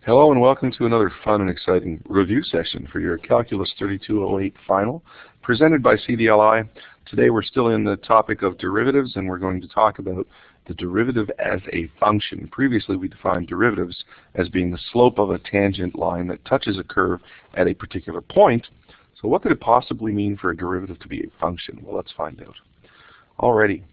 Hello and welcome to another fun and exciting review session for your Calculus 3208 final, presented by CDLI. Today we're still in the topic of derivatives, and we're going to talk about the derivative as a function. Previously we defined derivatives as being the slope of a tangent line that touches a curve at a particular point. So what could it possibly mean for a derivative to be a function? Well, let's find out. Alrighty.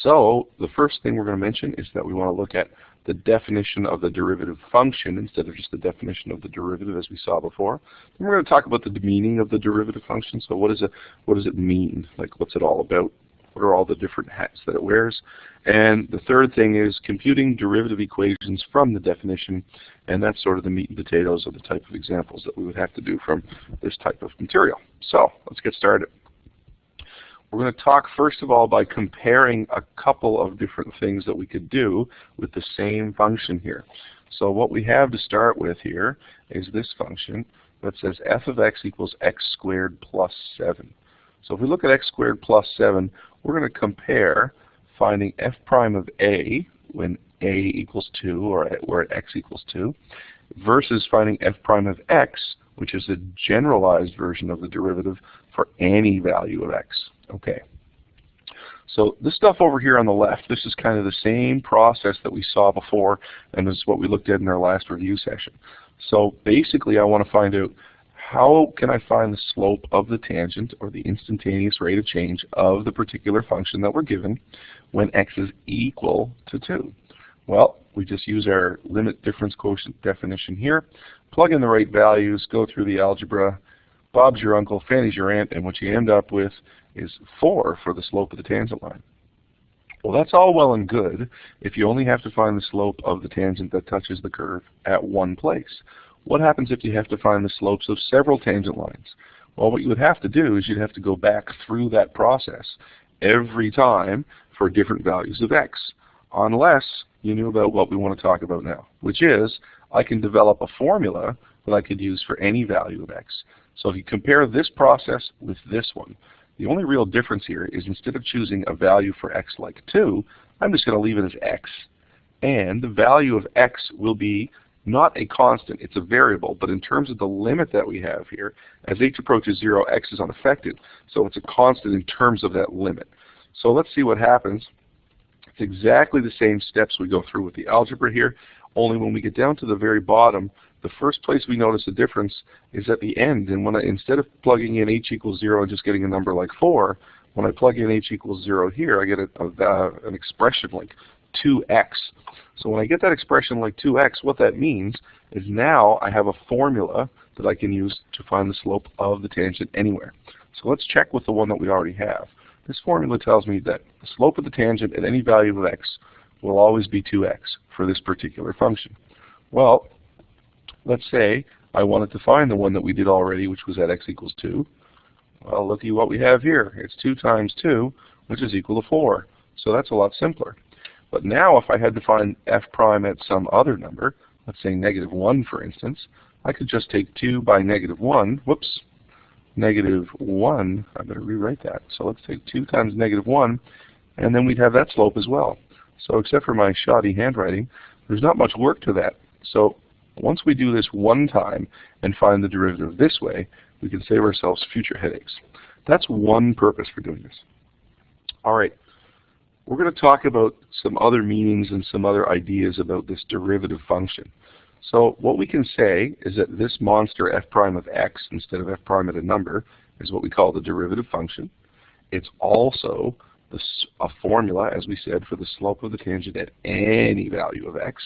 So the first thing we're going to mention is that we want to look at the definition of the derivative function instead of just the definition of the derivative as we saw before. Then we're going to talk about the meaning of the derivative function. So what does it mean? Like, what's it all about? What are all the different hats that it wears? And the third thing is computing derivative equations from the definition, and that's sort of the meat and potatoes of the type of examples that we would have to do from this type of material. So let's get started. We're going to talk first of all by comparing a couple of different things that we could do with the same function here. So what we have to start with here is this function that says f of x equals x squared plus 7. So if we look at x squared plus 7, we're going to compare finding f prime of a when a equals 2, or we're at x equals 2, versus finding f prime of x, which is a generalized version of the derivative for any value of x. Okay, so this stuff over here on the left, this is kind of the same process that we saw before, and this is what we looked at in our last review session. So basically I want to find out how can I find the slope of the tangent, or the instantaneous rate of change of the particular function that we're given when x is equal to 2. Well, we just use our limit difference quotient definition here, plug in the right values, go through the algebra. Bob's your uncle, Fanny's your aunt, and what you end up with is 4 for the slope of the tangent line. Well, that's all well and good if you only have to find the slope of the tangent that touches the curve at one place. What happens if you have to find the slopes of several tangent lines? Well, what you would have to do is you'd have to go back through that process every time for different values of x, unless you knew about what we want to talk about now, which is I can develop a formula that I could use for any value of x. So if you compare this process with this one, the only real difference here is instead of choosing a value for x like 2, I'm just going to leave it as x. And the value of x will be not a constant, it's a variable, but in terms of the limit that we have here, as h approaches 0, x is unaffected, so it's a constant in terms of that limit. So let's see what happens. It's exactly the same steps we go through with the algebra here, only when we get down to the very bottom, the first place we notice a difference is at the end. And when instead of plugging in h equals 0 and just getting a number like 4, when I plug in h equals 0 here, I get an expression like 2x. So when I get that expression like 2x, what that means is now I have a formula that I can use to find the slope of the tangent anywhere. So let's check with the one that we already have. This formula tells me that the slope of the tangent at any value of x will always be 2x for this particular function. Well, let's say I wanted to find the one that we did already, which was at x equals 2. Well, look at what we have here. It's 2 times 2, which is equal to 4. So that's a lot simpler. But now if I had to find f prime at some other number, let's say negative 1 for instance, I could just take 2 by negative 1. Whoops. Negative 1. I better rewrite that. So let's take 2 times negative 1, and then we'd have that slope as well. So except for my shoddy handwriting, there's not much work to that. So once we do this one time and find the derivative this way, we can save ourselves future headaches. That's one purpose for doing this. All right, we're going to talk about some other meanings and some other ideas about this derivative function. So what we can say is that this monster f prime of x instead of f prime at a number is what we call the derivative function. It's also a formula, as we said, for the slope of the tangent at any value of x.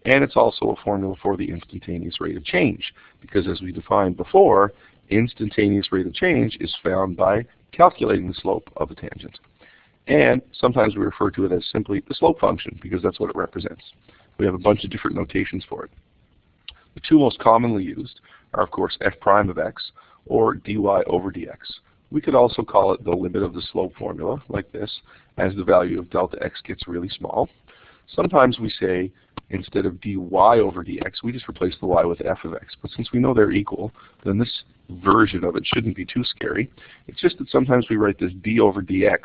And it's also a formula for the instantaneous rate of change, because as we defined before, instantaneous rate of change is found by calculating the slope of a tangent. And sometimes we refer to it as simply the slope function, because that's what it represents. We have a bunch of different notations for it. The two most commonly used are, of course, f prime of x or dy over dx. We could also call it the limit of the slope formula, like this, as the value of delta x gets really small. Sometimes we say, instead of dy over dx, we just replace the y with f of x. But since we know they're equal, then this version of it shouldn't be too scary. It's just that sometimes we write this d over dx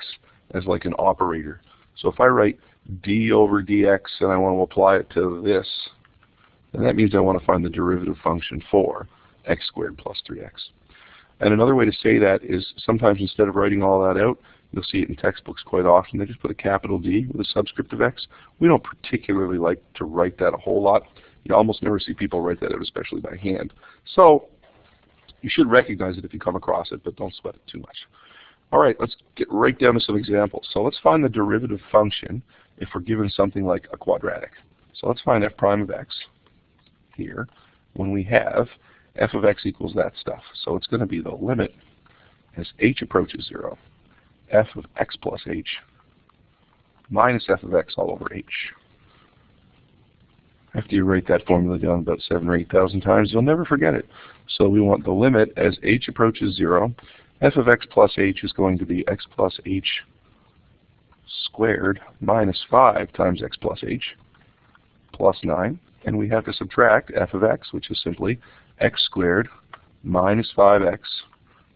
as like an operator. So if I write d over dx and I want to apply it to this, then that means I want to find the derivative function for x squared plus 3x. And another way to say that is sometimes instead of writing all that out, you'll see it in textbooks quite often, they just put a capital D with a subscript of x. We don't particularly like to write that a whole lot. You almost never see people write that out, especially by hand. So you should recognize it if you come across it, but don't sweat it too much. All right, let's get right down to some examples. So let's find the derivative function if we're given something like a quadratic. So let's find f prime of x here when we have f of x equals that stuff. So it's going to be the limit as h approaches 0, f of x plus h minus f of x all over h. After you write that formula down about 7,000 or 8,000 times, you'll never forget it. So we want the limit as h approaches 0. F of x plus h is going to be x plus h squared minus 5 times x plus h plus 9. And we have to subtract f of x, which is simply x squared minus 5x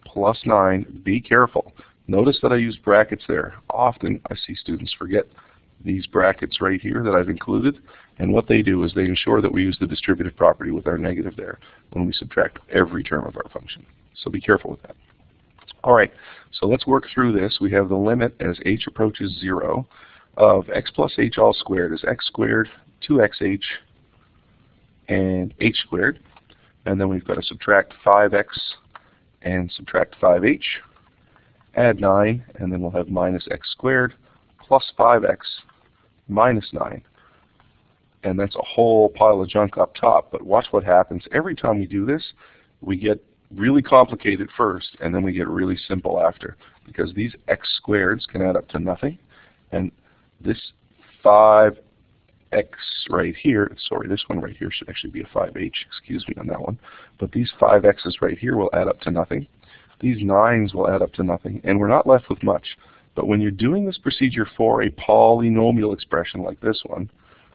plus 9. Be careful. Notice that I use brackets there. Often I see students forget these brackets right here that I've included, and what they do is they ensure that we use the distributive property with our negative there when we subtract every term of our function. So be careful with that. All right, so let's work through this. We have the limit as h approaches 0 of x plus h all squared is x squared, 2xh, and h squared. And then we've got to subtract 5x and subtract 5h, add 9, and then we'll have minus x squared plus 5x minus 9. And that's a whole pile of junk up top. But watch what happens. Every time we do this, we get really complicated first, and then we get really simple after. Because these x squareds can add up to nothing. And this 5x right here, sorry, this one right here should actually be a 5h, excuse me on that one. But these 5x's right here will add up to nothing. These 9's will add up to nothing. And we're not left with much. But when you're doing this procedure for a polynomial expression like this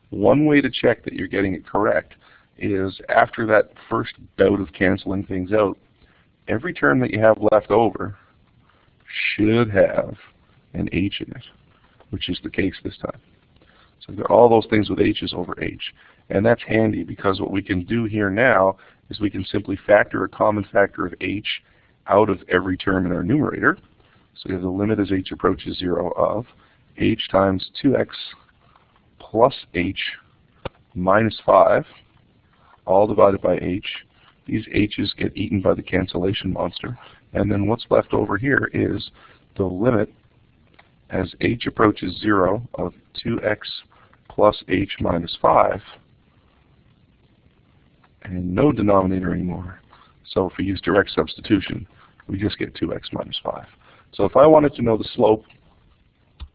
one way to check that you're getting it correct is after that first bout of canceling things out, every term that you have left over should have an h in it, which is the case this time. So we've got all those things with h's over h. And that's handy because what we can do here now is we can simply factor a common factor of h out of every term in our numerator. So we have the limit as h approaches 0 of h times 2x plus h minus 5, all divided by h. These h's get eaten by the cancellation monster. And then what's left over here is the limit as h approaches 0 of 2x plus h minus 5, and no denominator anymore. So if we use direct substitution, we just get 2x minus 5. So if I wanted to know the slope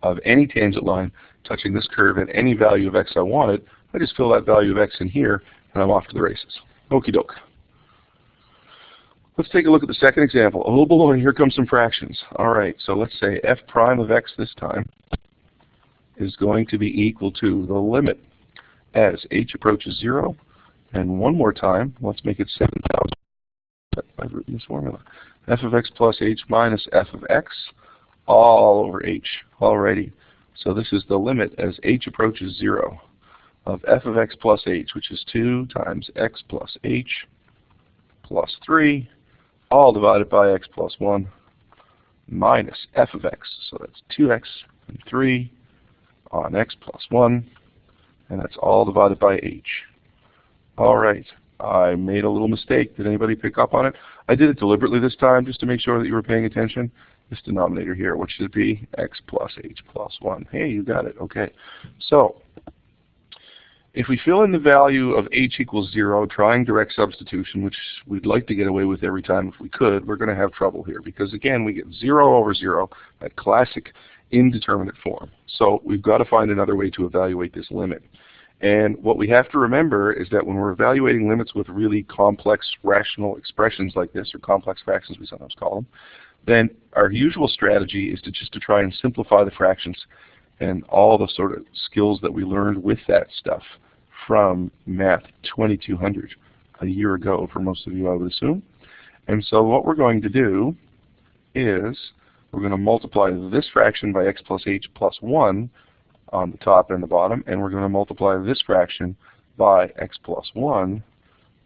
of any tangent line touching this curve at any value of x I wanted, I just fill that value of x in here, and I'm off to the races. Okie doke. Let's take a look at the second example. Oh boy, here comes some fractions. All right, so let's say f prime of x this time is going to be equal to the limit as h approaches 0. And one more time, let's make it 7,000 by root in this formula. F of x plus h minus f of x all over h. Alrighty. So this is the limit as h approaches 0 of f of x plus h, which is 2 times x plus h plus 3, all divided by x plus 1, minus f of x. So that's 2x and 3 on x plus 1, and that's all divided by h. Alright, I made a little mistake. Did anybody pick up on it? I did it deliberately this time just to make sure that you were paying attention. This denominator here, what should it be? X plus h plus 1. Hey, you got it. Okay. So if we fill in the value of h equals 0, trying direct substitution, which we'd like to get away with every time if we could, we're going to have trouble here because, again, we get 0 over 0, that classic indeterminate form. So we've got to find another way to evaluate this limit. And what we have to remember is that when we're evaluating limits with really complex rational expressions like this, or complex fractions we sometimes call them, then our usual strategy is to try and simplify the fractions and all the sort of skills that we learned with that stuff from Math 2200 a year ago for most of you, I would assume. And so what we're going to do is we're going to multiply this fraction by x plus h plus 1 on the top and the bottom, and we're going to multiply this fraction by x plus 1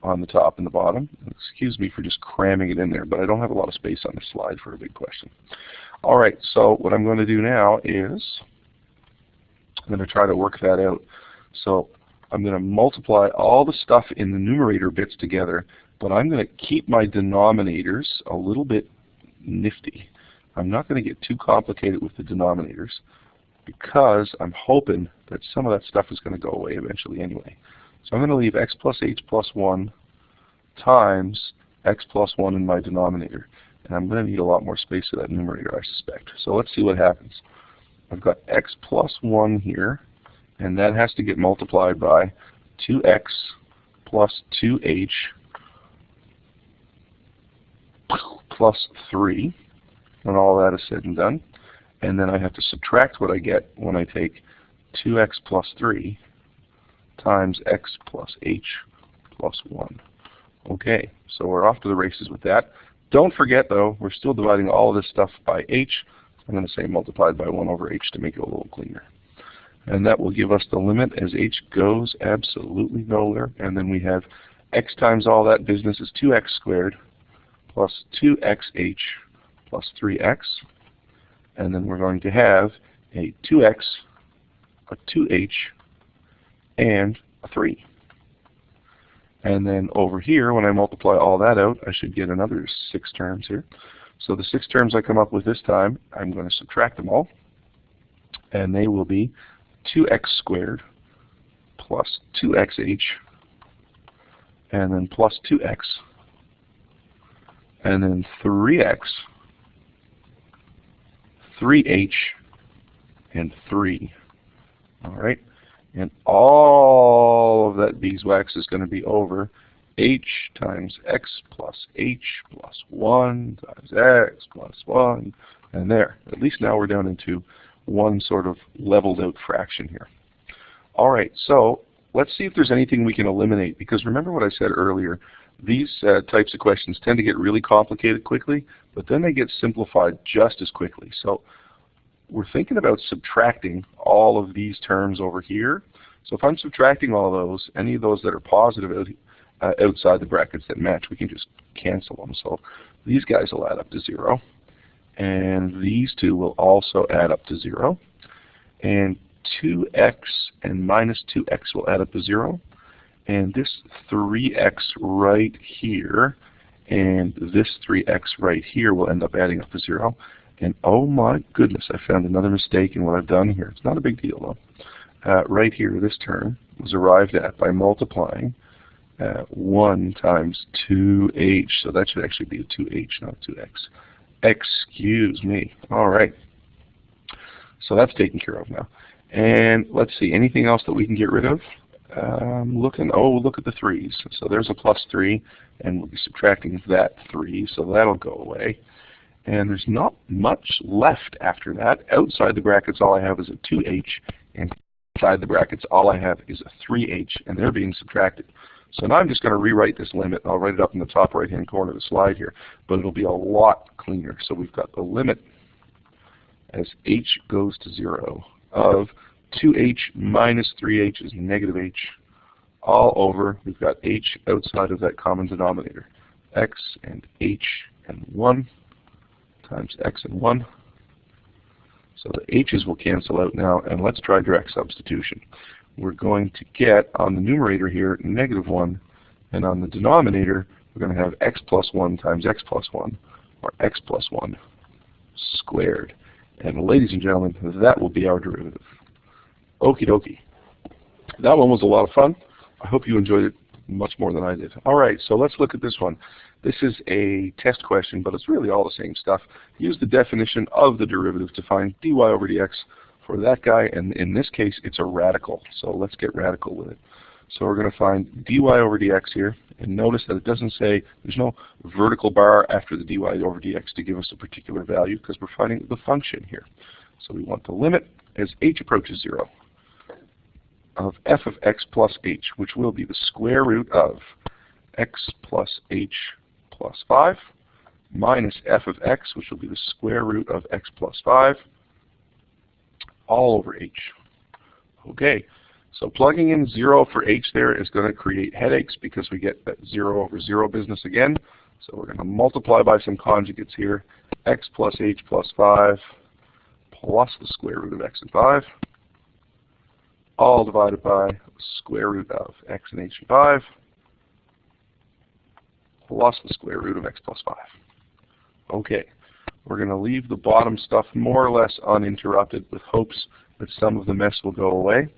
on the top and the bottom. Excuse me for just cramming it in there, but I don't have a lot of space on this slide for a big question. All right, so what I'm going to do now is I'm going to try to work that out. So I'm going to multiply all the stuff in the numerator bits together, but I'm going to keep my denominators a little bit nifty. I'm not going to get too complicated with the denominators because I'm hoping that some of that stuff is going to go away eventually anyway. So I'm going to leave x plus h plus 1 times x plus 1 in my denominator. And I'm going to need a lot more space for that numerator, I suspect. So let's see what happens. I've got x plus 1 here, and that has to get multiplied by 2x plus 2h plus 3 when all that is said and done. And then I have to subtract what I get when I take 2x plus 3 times x plus h plus 1. Okay, so we're off to the races with that. Don't forget, though, we're still dividing all of this stuff by h. I'm going to say multiplied by 1 over h to make it a little cleaner. And that will give us the limit as h goes absolutely nowhere. And then we have x times all that business is 2x squared plus 2xh plus 3x. And then we're going to have a 2x, a 2h, and a 3. And then over here, when I multiply all that out, I should get another 6 terms here. So the 6 terms I come up with this time, I'm going to subtract them all. And they will be 2x squared plus 2xh, and then plus 2x, and then 3x, 3h, and 3. All right? And all of that beeswax is going to be over h times x plus h plus 1 times x plus 1. And there. At least now we're down into one sort of leveled out fraction here. All right, so let's see if there's anything we can eliminate. Because remember what I said earlier, these types of questions tend to get really complicated quickly, but then they get simplified just as quickly. So we're thinking about subtracting all of these terms over here. So if I'm subtracting all those, any of those that are positive outside the brackets that match, we can just cancel them. So these guys will add up to 0. And these two will also add up to 0. And 2x and minus 2x will add up to 0. And this 3x right here and this 3x right here will end up adding up to 0. And oh my goodness, I found another mistake in what I've done here. It's not a big deal though. Right here, this term was arrived at by multiplying 1 times 2h. So that should actually be a 2h, not 2x. Excuse me. All right. So that's taken care of now. And let's see, anything else that we can get rid of? Oh, look at the 3's. So there's a plus 3, and we'll be subtracting that 3, so that'll go away. And there's not much left after that. Outside the brackets, all I have is a 2h, and inside the brackets, all I have is a 3h, and they're being subtracted. So now I'm just going to rewrite this limit. I'll write it up in the top right-hand corner of the slide here, but it'll be a lot cleaner. So we've got the limit as h goes to 0 of 2h minus 3h is negative h all over. We've got h outside of that common denominator. X and h and 1 times x and 1. So the h's will cancel out now, and let's try direct substitution. We're going to get, on the numerator here, negative 1, and on the denominator, we're going to have x plus 1 times x plus 1, or x plus 1 squared. And ladies and gentlemen, that will be our derivative. Okie dokie. That one was a lot of fun. I hope you enjoyed it much more than I did. All right, so let's look at this one. This is a test question, but it's really all the same stuff. Use the definition of the derivative to find dy over dx for that guy, and in this case, it's a radical. So let's get radical with it. So we're going to find dy over dx here, and notice that it doesn't say, there's no vertical bar after the dy over dx to give us a particular value, because we're finding the function here. So we want the limit as h approaches 0 of f of x plus h, which will be the square root of x plus h plus 5, minus f of x, which will be the square root of x plus 5, all over h. Okay, So plugging in 0 for h there is going to create headaches because we get that 0 over 0 business again. So we're going to multiply by some conjugates here, x plus h plus 5 plus the square root of x and 5, all divided by the square root of x and h and 5 plus the square root of x plus 5. Okay, we're going to leave the bottom stuff more or less uninterrupted with hopes that some of the mess will go away.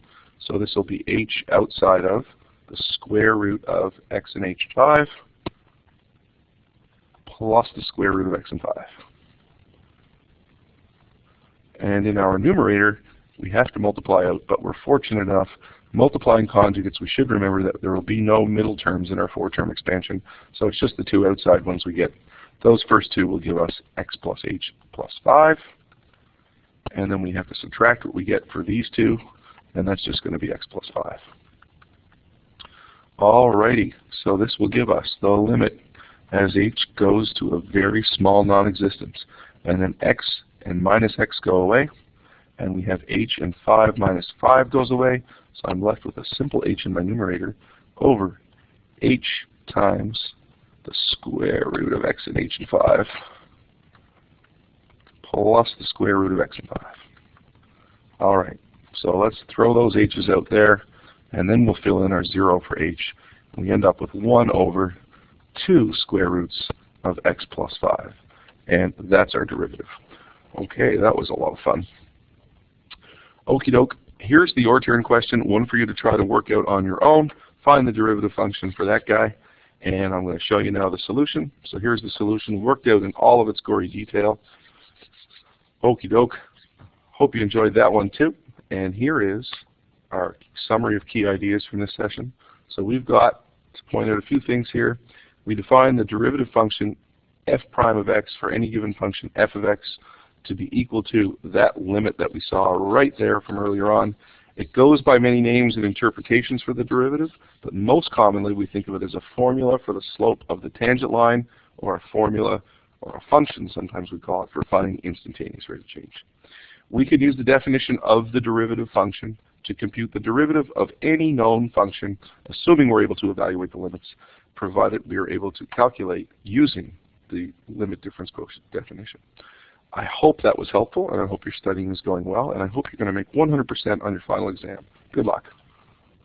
So this will be h outside of the square root of x and h and 5 plus the square root of x and 5. And in our numerator, we have to multiply out, but we're fortunate enough, multiplying conjugates, we should remember that there will be no middle terms in our 4-term expansion, so it's just the 2 outside ones we get. Those first 2 will give us x plus h plus 5, and then we have to subtract what we get for these 2, and that's just going to be x plus 5. Alrighty, so this will give us the limit as h goes to a very small non-existence, and then x and minus x go away, and we have h and 5 minus 5 goes away, so I'm left with a simple h in my numerator over h times the square root of x and h and 5 plus the square root of x and 5. Alright, so let's throw those h's out there, and then we'll fill in our 0 for h. We end up with 1 over 2 square roots of x plus 5. And that's our derivative. Okay, that was a lot of fun. Okie doke, here's the your turn question, one for you to try to work out on your own. Find the derivative function for that guy. And I'm going to show you now the solution. So here's the solution worked out in all of its gory detail. Okie doke. Hope you enjoyed that one too. And here is our summary of key ideas from this session. So we've got to point out a few things here. We define the derivative function f prime of x for any given function f of x to be equal to that limit that we saw right there from earlier on. It goes by many names and interpretations for the derivative, but most commonly we think of it as a formula for the slope of the tangent line, or a formula or a function, sometimes we call it, for finding instantaneous rate of change. We could use the definition of the derivative function to compute the derivative of any known function, assuming we're able to evaluate the limits, provided we are able to calculate using the limit difference quotient definition. I hope that was helpful, and I hope your studying is going well, and I hope you're going to make 100% on your final exam. Good luck.